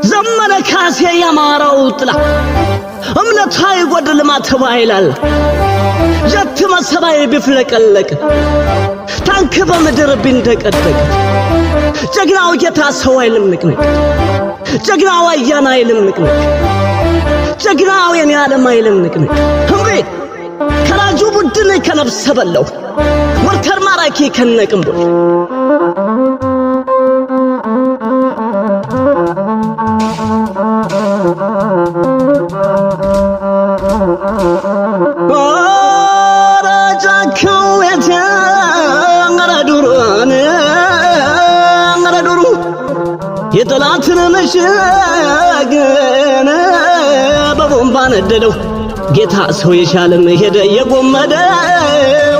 ዘመነ ካሴ ያማራው ጥላ እምነቱ አይጎድል ማተባ ይላል ጀት መሰባይ ቢፍለቀለቅ ታንክ በምድር ቢንደቀደቅ ጀግናው ጌታ ሰው አይልም ንቅንቅ ጀግናው አያና አይልም ንቅንቅ ጀግናው የኔ ዓለም አይልም ንቅንቅ እምቢ ከራጁ ቡድን ከነፍሰ በለው ወርተር ማራኪ ከነቅምቦ የጠላትን መሸገነ በቦምባ ነደለው ጌታ ሰው የሻለም ሄደ የጎመደ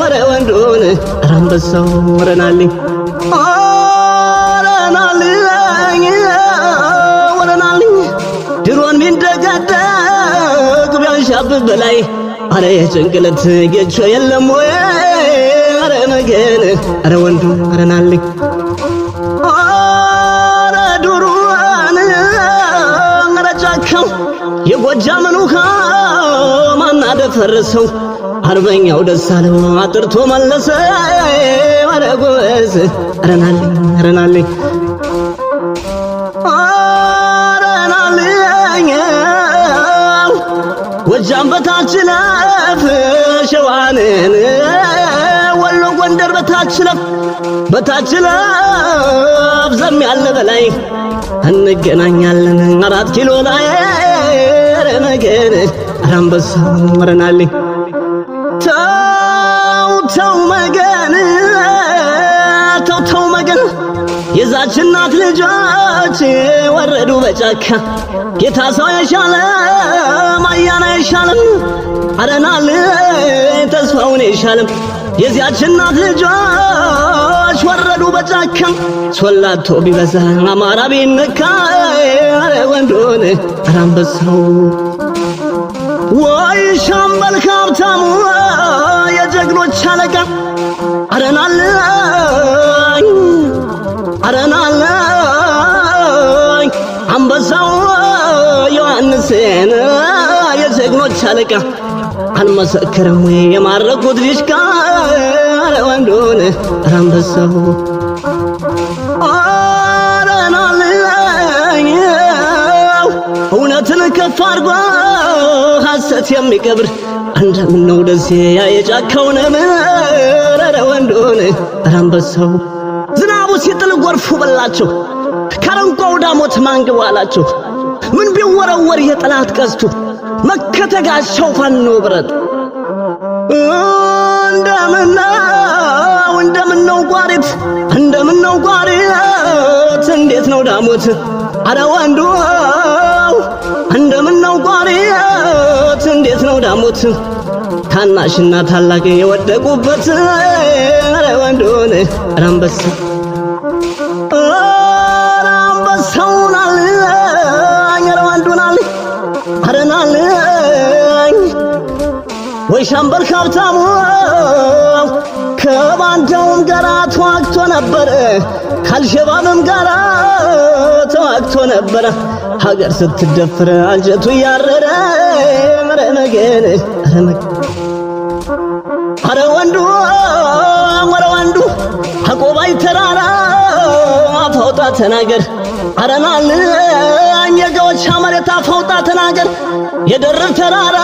ወረ ወንዶን አራምበሳው ወረናልኝ ወረናልኝ ድሮን ቢንደጋደግ ቢያንሻብብ በላይ አረ የጭንቅለት ጌቾ የለም ወይ አረ መገን አረ ወንዱ ወረናልኝ የጎጃምን ውሃ ማን አደፈረሰው አርበኛው ደሳለው አጥርቶ መለሰ ወረ ጎበዝ አረናልኝ ጎጃም በታች ለፍ ሸዋንን ወሎ ጎንደር በታች ለፍ ዘም ያለ በላይ እንገናኛለን 4 ኪሎ ላይ ረመገን አራምበሳው ወረናልኝ ተው መገን ተው መገን የዛች እናት ልጆች ወረዱ በጫካ ጌታ ሰው የሻለም አያና የሻለም አረናልኝ ተስፋውን የሻለም የዚያች እናት ልጆች ወረዱ በጫካ ሶላቶ ቢበዛ አማራ ቢነካ አረ ወንዶን አራምበሳው ወይ ሻምበል ሀብታሙ የጀግኖች አለቃ አረናልኝ አንበሳው ዮሐንስን የጀግኖች አለቃ አልመሰከረም ወይ የማረኩት ዲሽቃ አረ ወንዶን አራምበሳው እውነትን ከፍ አድርጎ ሐሰት የሚቀብር እንደምነው ደሴ ያ የጫካው ነብር አረ ወንዶን አራምበሳው ዝናቡ ሲጥል ጎርፉ በላቸው ከረንቋው ዳሞት ማንግባላቸው ምን ቢወረወር የጠላት ቀስቱ መከተጋቸው ፋኖ ብረት እንደምነው ጓሪት እንዴት ነው ዳሞት አረ ወንዱ እንደምነው ጓሪት እንዴት ነው ዳሞት ታናሽና ታላቅ የወደቁበት አረ ወንዶን አራምበሳው ወይ ሻምበል ሀብታሙ ከባንዳውም ጋር ተዋግቶ ነበር ካልሸባብም ጋር ተዋግቶ ነበር ሀገር ስትደፍር አንጀቱ ያረረ መረመገን አረ ወንዱ አቆባይ ተራራ አፈውጣ ተናገር አረናልኝ የገወቻ መሬት አፈውጣ ተናገር የደረብ ተራራ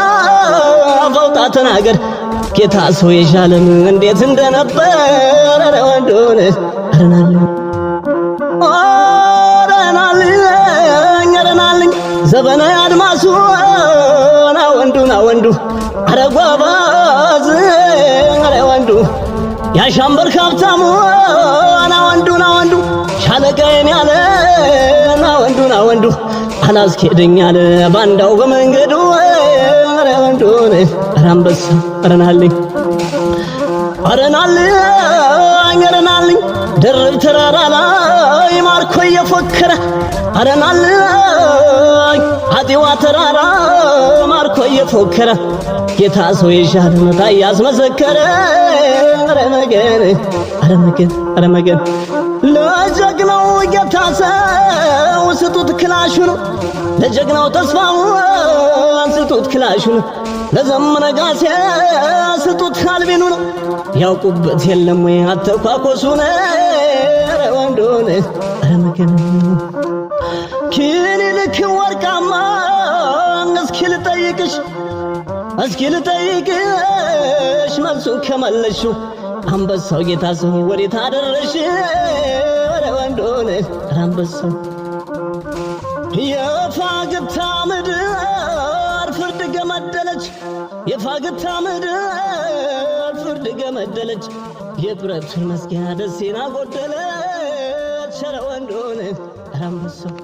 አፈውጣ ተናገር ጌታ ሰው የሻለም እንዴት እንደነበር አረ ወንዶን አረናልኝ ዘበነ አድማሱ ና ወንዱ አረ ጓባዝ አረ ወንዱ ያሻምበል ሀብታሙ ና ወንዱ ሻለቃዬን ያለ ና ወንዱ አላስኬደኝ አለ ባንዳው በመንገዱ አረ ወንዱን አራምበሳው አረናልኝ አረናልኝ ደርብ ተራራ ላይ ማርኮ እየፎከረ አረናልኝ አጤዋ ተራራ ማርኮ እየፎከረ ጌታ ሰው የሻለውን ታያስ መሰከረ አረመገን ለጀግናው ጌታ ሰው ስጡት ክላሹን ለጀግናው ተስፋው ስጡት ክላሹን ለዘመነ ጋሴ ስጡት አልቢኑን ያውቁበት የለም ወይ አተኳኮሱን ወንዶን አረመገን ኪኒልክ ወርቃማ እስኪ ልጠይቅሽ መልሱን ከመለሽው አንበሳው ጌታ ሰው ወዴት አደረሽ ወንዶን አንበሳው የፋግታ ምድር ፍርድ ገመደለች የፋግታ ምድር ፍርድ ገመደለች የብረቱን መስጊያ ደሴና ጎደለች ኧረ ወንዶን አንበሳው